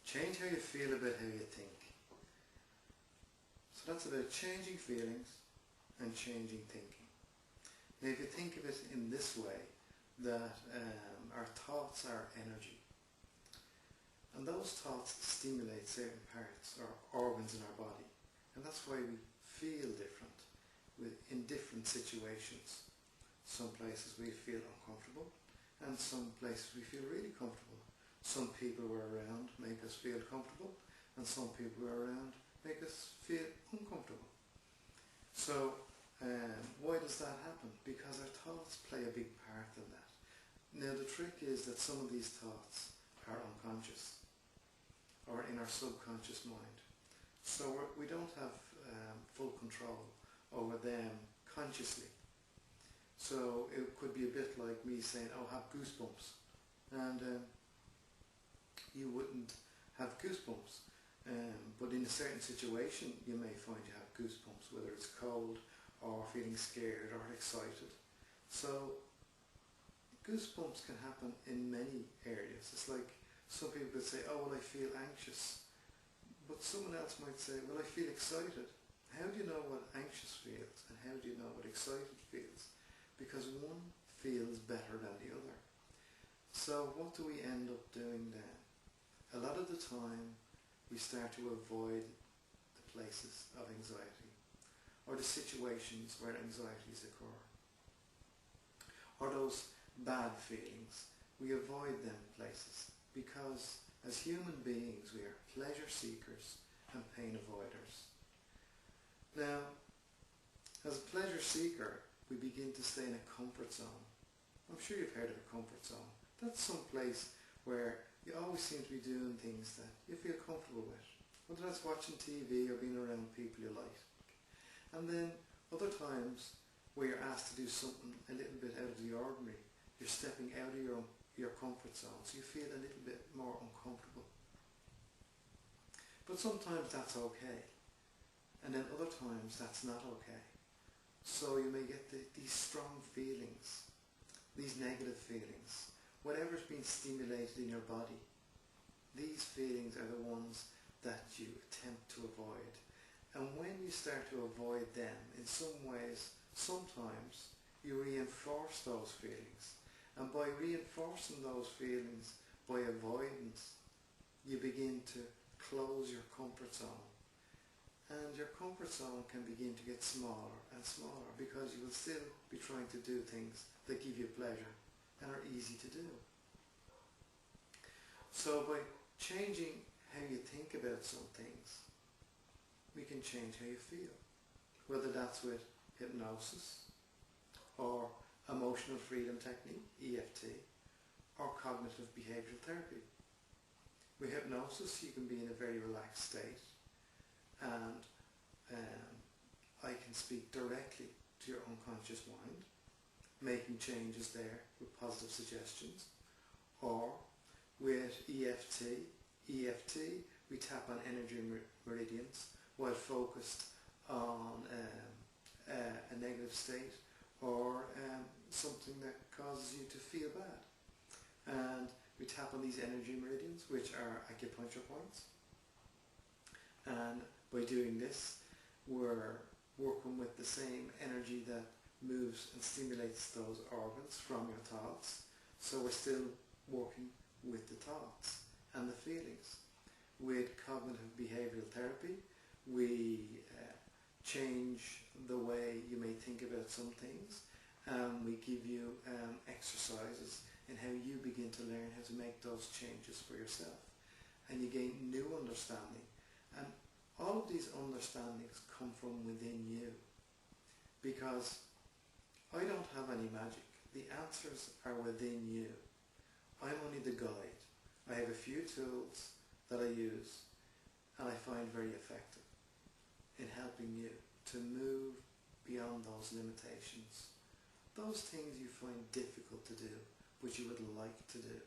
Change how you feel about how you think. So that's about changing feelings and changing thinking. Now if you think of it in this way, that our thoughts are energy, and those thoughts stimulate certain parts or organs in our body, and that's why we feel different in different situations. Some places we feel uncomfortable, and some places we feel really comfortable. Some people we're around make us feel comfortable, and some people we're around make us feel uncomfortable. So why does that happen? Because our thoughts play a big part in that. Now the trick is that some of these thoughts are unconscious or in our subconscious mind. So we don't have full control over them consciously. So it could be a bit like me saying, oh, have goosebumps. And you wouldn't have goosebumps. But in a certain situation you may find you have goosebumps, whether it's cold or feeling scared or excited. So goosebumps can happen in many areas. It's like some people could say, oh well, I feel anxious, but someone else might say, well, I feel excited. How do you know what anxious feels and how do you know what excited feels? Because one feels better than the other. So what do we end up doing then? A lot of the time we start to avoid the places of anxiety or the situations where anxieties occur, or those bad feelings. We avoid them places because as human beings we are pleasure seekers and pain avoiders. Now, as a pleasure seeker we begin to stay in a comfort zone. I'm sure you've heard of a comfort zone. That's some place where you always seem to be doing things that you feel comfortable with, whether that's watching TV or being around people you like. And then other times where you're asked to do something a little bit out of the ordinary, you're stepping out of your comfort zone, so you feel a little bit more uncomfortable. But sometimes that's okay, and then other times that's not okay. So you may get these strong feelings, these negative feelings, whatever's being stimulated in your body. These feelings are the ones that you attempt to avoid. And when you start to avoid them, in some ways, sometimes you reinforce those feelings. And by reinforcing those feelings, by avoidance, you begin to close your comfort zone. And your comfort zone can begin to get smaller and smaller because you will still be trying to do things that give you pleasure and are easy to do. So by changing how you think about some things, we can change how you feel. Whether that's with hypnosis or emotional freedom technique, EFT, or cognitive behavioural therapy. With hypnosis you can be in a very relaxed state, and I can speak directly to your unconscious mind, making changes there with positive suggestions. Or with EFT, we tap on energy meridians while focused on a negative state or something that causes you to feel bad. And we tap on these energy meridians, which are acupuncture points. And by doing this, we're working with the same energy that moves and stimulates those organs from your thoughts. So we're still working with the thoughts and the feelings. With cognitive behavioural therapy, we change the way you may think about some things, and we give you exercises in how you begin to learn how to make those changes for yourself, and you gain new understanding. And all of these understandings come from within you, because I don't have any magic. The answers are within you. I'm only the guide. I have a few tools that I use and I find very effective in helping you to move beyond those limitations, those things you find difficult to do but you would like to do.